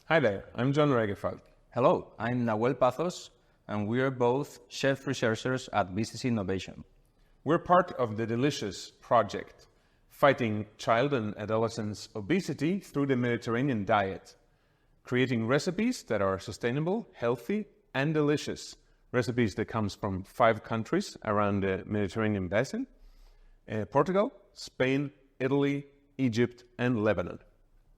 Hi there, I'm John Regefald. Hello, I'm Nahuel Pazos, and we are both chef researchers at BCC Innovation. We're part of the Delicious project, fighting child and adolescent obesity through the Mediterranean diet, creating recipes that are sustainable, healthy, and delicious. Recipes that comes from 5 countries around the Mediterranean basin: Portugal, Spain, Italy, Egypt, and Lebanon.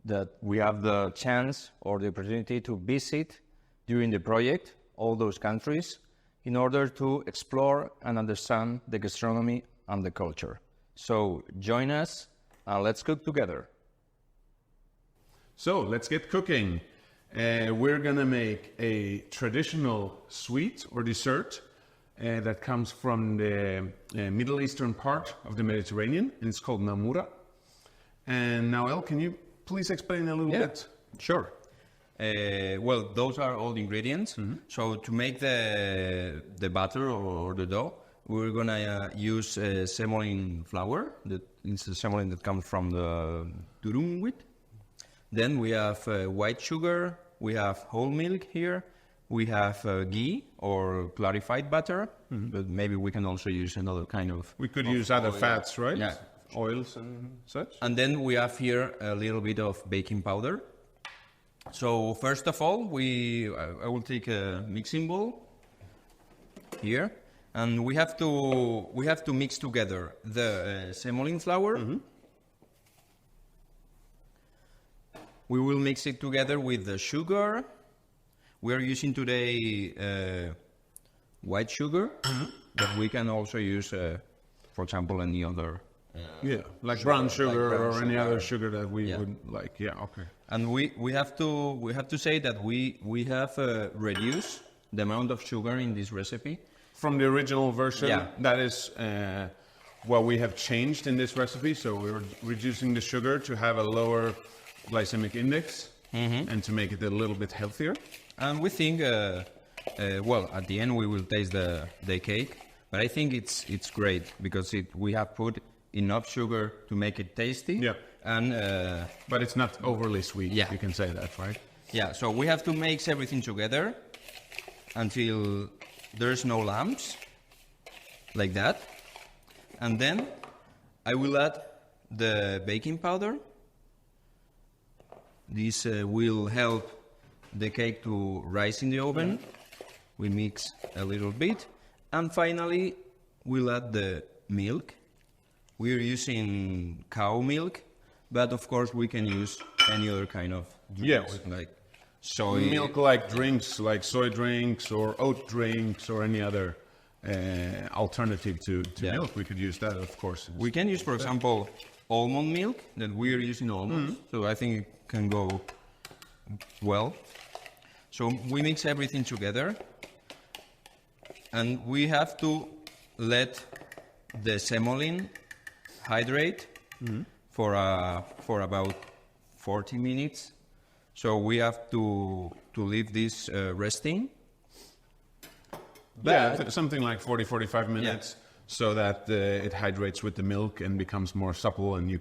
That we have the chance or the opportunity to visit during the project all those countries in order to explore and understand the gastronomy and the culture. So join us and let's cook together. So let's get cooking. We're gonna make a traditional sweet or dessert that comes from the Middle Eastern part of the Mediterranean, and it's called Namoura. And Noel, can you please explain a little bit? Sure. Well, those are all the ingredients. So to make the batter or the dough, we're gonna use semolina flour. It's a semolina that comes from the durum wheat. Then we have white sugar. We have whole milk here. We have ghee or clarified butter, but maybe we can also use another kind of. We could use other fats, right? Yeah. Oils and such. And then we have here a little bit of baking powder. So first of all, I will take a mixing bowl here, and we have to mix together the semolina flour. We will mix it together with the sugar. We are using today white sugar, but we can also use, for example, any other. Like brown sugar brown or any sugar. other sugar that we would like. Yeah, okay. And we have to say that we have reduced the amount of sugar in this recipe. From the original version, Yeah. that is what we have changed in this recipe. So we're reducing the sugar to have a lower glycemic index and to make it a little bit healthier. And we think, well, at the end we will taste the cake, but I think it's great because we have put enough sugar to make it tasty. Yeah. And But it's not overly sweet. Yeah. You can say that, right? yeah, so we have to mix everything together until there's no lumps, like that. And then I will add the baking powder. This will help the cake to rise in the oven. We mix a little bit. And finally, we'll add the milk. We're using cow milk, but of course we can use any other kind of drink, Yes. like soy. Milk like drinks, like soy drinks or oat drinks or any other alternative to milk. We could use that, of course. We can use, for example, almond milk, that we're using almonds. So I think it can go well. So we mix everything together, and we have to let the semolina hydrate for about 40 minutes. So we have to leave this resting. Something like 40-45 minutes, so that it hydrates with the milk and becomes more supple, and you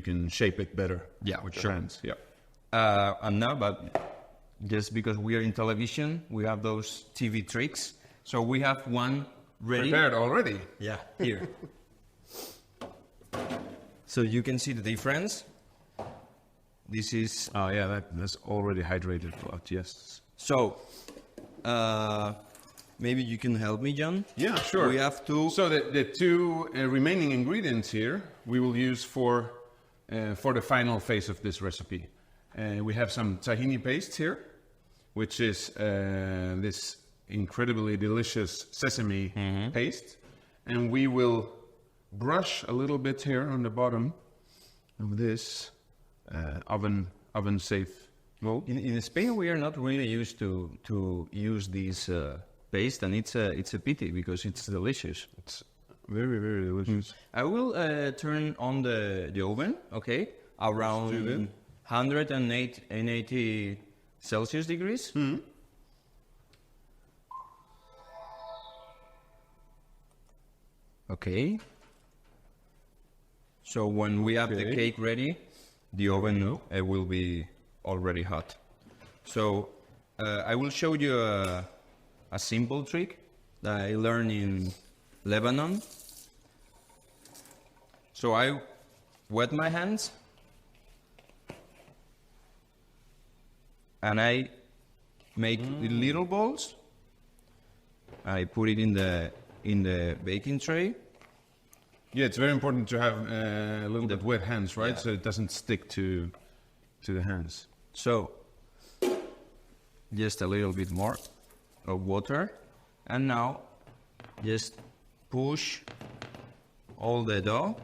can shape it better. With your hands. Yeah. And now, but just because we are in television, we have those TV tricks. So we have one ready. Prepared already. Yeah, here. So you can see the difference. This is... Oh yeah, that's already hydrated a lot. Yes. So, maybe you can help me, John? Yeah, sure. We have to... So the 2 remaining ingredients here we will use for the final phase of this recipe. We have some tahini paste here, which is this incredibly delicious sesame paste, and we will brush a little bit here on the bottom of this oven safe mold. In Spain, we are not really used to use this paste, and it's a pity because it's delicious. It's very, very delicious. I will turn on the oven, okay, around 180 Celsius degrees. Okay. So when we have the cake ready, the oven will be already hot. So I will show you a simple trick that I learned in Lebanon. So I wet my hands and I make little balls. I put it in the baking tray. Yeah, it's very important to have a little bit wet hands, right? Yeah. So it doesn't stick to the hands. So just a little bit more of water, and now just push all the dough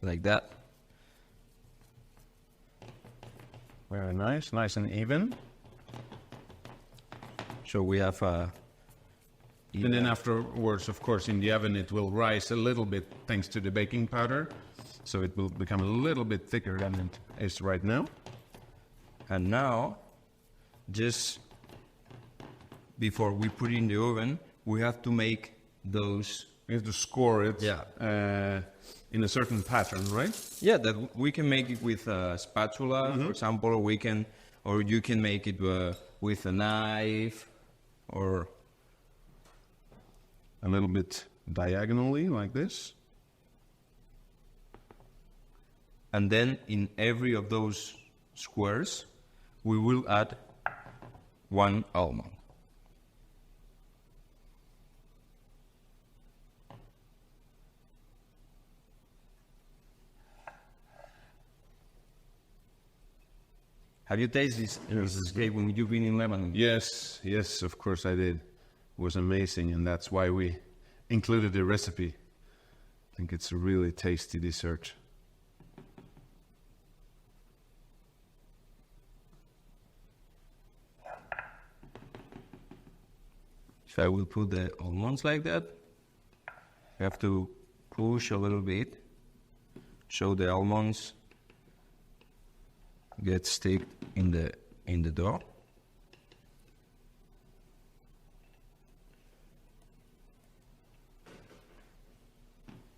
like that. Very nice, nice and even. So we have And then afterwards, of course, in the oven, it will rise a little bit thanks to the baking powder. So it will become a little bit thicker than it is right now. and now just before we put it in the oven, we have to make those. We have to score it Yeah. In a certain pattern, right? Yeah, that we can make it with a spatula, for example, or you can make it with a knife, or A little bit diagonally, like this. and then in every of those squares, we will add one almond. Have you tasted this cake when you've been in Lebanon? Yes, yes, of course I did. It was amazing, and that's why we included the recipe. I think it's a really tasty dessert. So I will put the almonds like that. You have to push a little bit so the almonds get stick in the dough.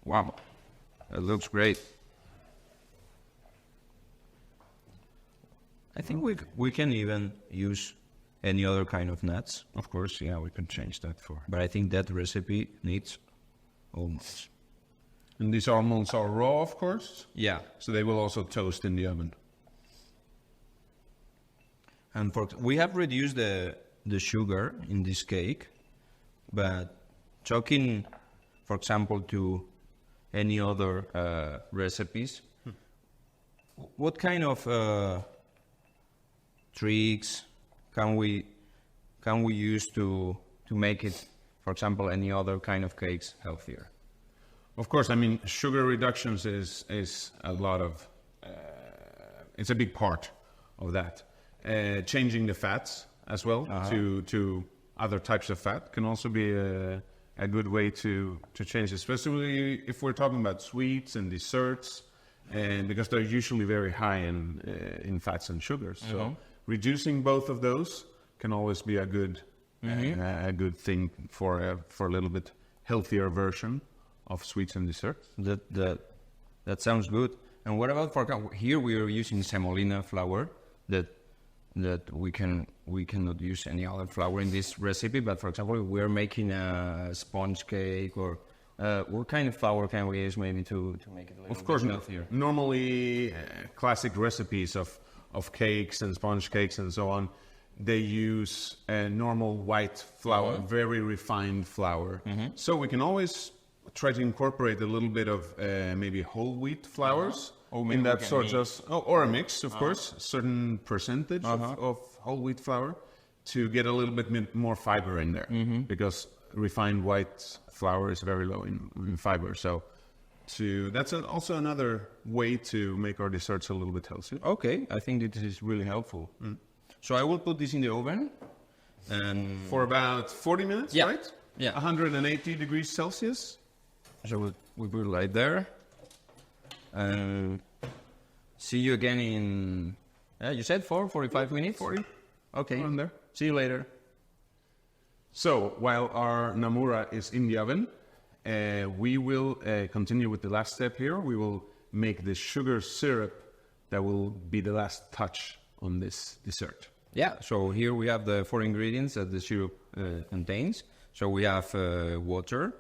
Wow, that looks great. I think we can even use any other kind of nuts, Of course, yeah, we can change that for. but I think that recipe needs almonds. And these almonds are raw, of course, Yeah, so they will also toast in the oven. and we have reduced the sugar in this cake, but talking, for example, to any other recipes, what kind of tricks can we use to make it, for example, any other kind of cakes healthier? Of course, I mean, sugar reductions is a lot of, it's a big part of that. Changing the fats as well to other types of fat can also be a good way to change, especially if we're talking about sweets and desserts, and because they're usually very high in fats and sugars. So reducing both of those can always be a good thing for a little bit healthier version of sweets and desserts. That sounds good. And what about, for example, here we are using semolina flour that we cannot use any other flour in this recipe, but for example, we're making a sponge cake, or what kind of flour can we use maybe to make it a little Of course, bit healthier? normally classic recipes of cakes and sponge cakes and so on, they use a normal white flour, very refined flour. So we can always try to incorporate a little bit of maybe whole wheat flours in that sort of, or a mix, of course, certain percentage of whole wheat flour to get a little bit more fiber in there, because refined white flour is very low in fiber. So that's also another way to make our desserts a little bit healthier. Okay, I think this is really helpful. So I will put this in the oven, and For about 40 minutes, Yeah. right? Yeah. 180 degrees Celsius. so we put it right there. And see you again in, you said 45 minutes? 40. Okay. On there. See you later. So while our Namoura is in the oven, we will continue with the last step here. We will make the sugar syrup that will be the last touch on this dessert. Yeah, so here we have the 4 ingredients that the syrup contains. So we have water,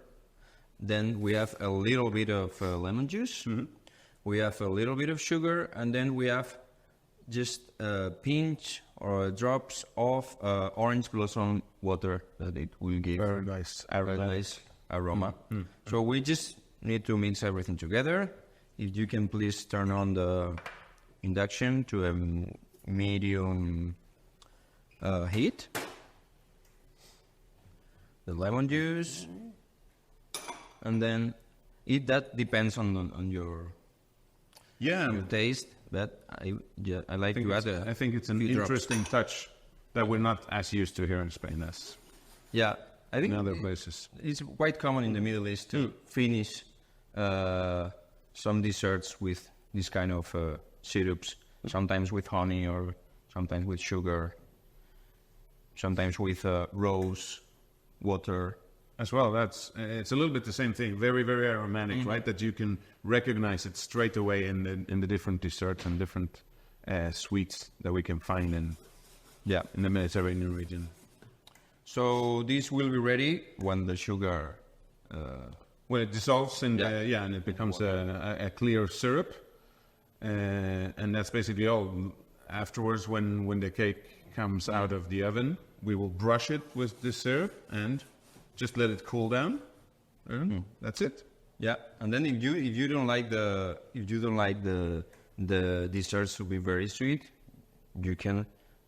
then we have a little bit of lemon juice, we have a little bit of sugar, and then we have just a pinch or drops of orange blossom water that it will give Very nice aroma. So we just need to mix everything together. If you can please turn on the induction to a medium heat. The lemon juice, and then that depends on your taste. But I like to add I think it's an interesting touch that we're not as used to here in Spain as I think in other places. It's quite common in the Middle East to finish some desserts with this kind of syrups, sometimes with honey or sometimes with sugar, sometimes with rose water. As well, it's a little bit the same thing. Very, very aromatic, right? That you can recognize it straight away in the different desserts and different sweets that we can find in the Mediterranean region. So this will be ready when the sugar when it dissolves in and it becomes a clear syrup, and that's basically all. Afterwards, when the cake comes out of the oven, we will brush it with the syrup and just let it cool down. That's it. Yeah, and then if you don't like the desserts to be very sweet, you can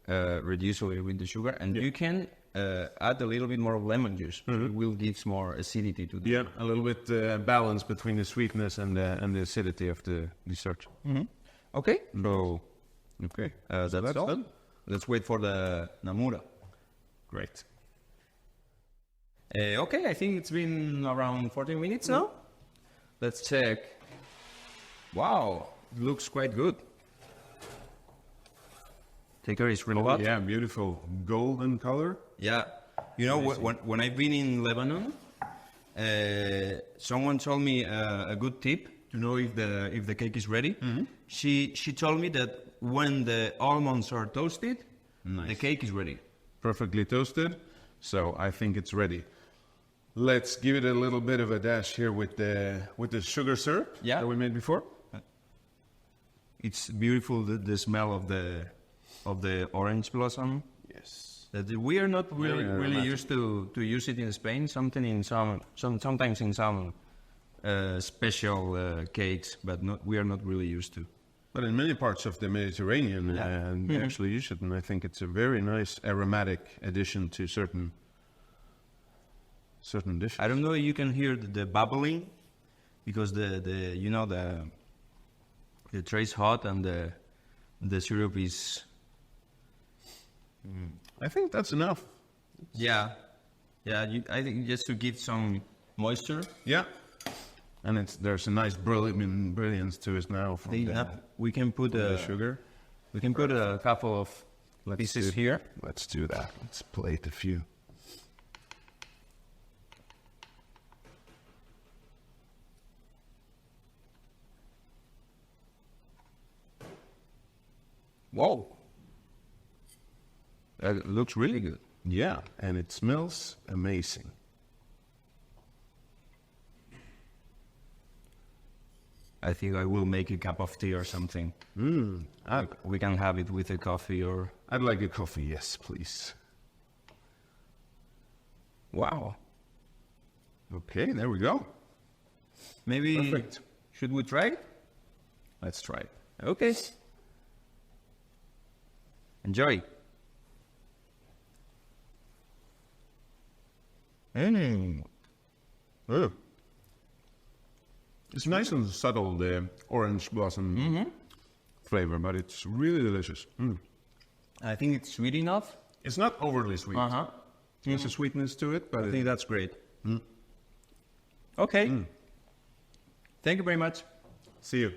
reduce a little bit the sugar, and you can add a little bit more of lemon juice. It will give more acidity to the a little bit balance between the sweetness and the acidity of the dessert. Okay, So that's all. done. Let's wait for the Namoura. Great. Okay, I think it's been around 14 minutes now. Let's check. Wow, it looks quite good. Thicker is really hot. Yeah, beautiful golden color. Yeah, you know, when I've been in Lebanon, someone told me a good tip to know if the cake is ready. She told me that when the almonds are toasted, the cake is ready. Perfectly toasted. So I think it's ready. Let's give it a little bit of a dash here with the sugar syrup that we made before. It's beautiful, the smell of the orange blossom. Yes. That we are not really used to use it in Spain. Sometimes in some special cakes, but we are not really used to. But in many parts of the Mediterranean, and actually you should, and I think it's a very nice aromatic addition to certain dishes. I don't know if you can hear the bubbling, because the tray is hot and the syrup is. I think that's enough. I think just to give some moisture. Yeah. And there's a nice brilliance to it now from we can put the sugar. We can put a couple of pieces here. Let's do that. Let's plate a few. Whoa. That looks really good. Yeah, and it smells amazing. I think I will make a cup of tea or something. We can have it with a coffee or... I'd like a coffee, yes, please. Wow. Okay, there we go. Maybe... Perfect. Should we try it? Let's try it. Okay. Enjoy. Oh. It's nice and subtle, the orange blossom flavor, but it's really delicious. I think it's sweet enough. It's not overly sweet. There's a sweetness to it, but I think that's great. Okay. Thank you very much. See you.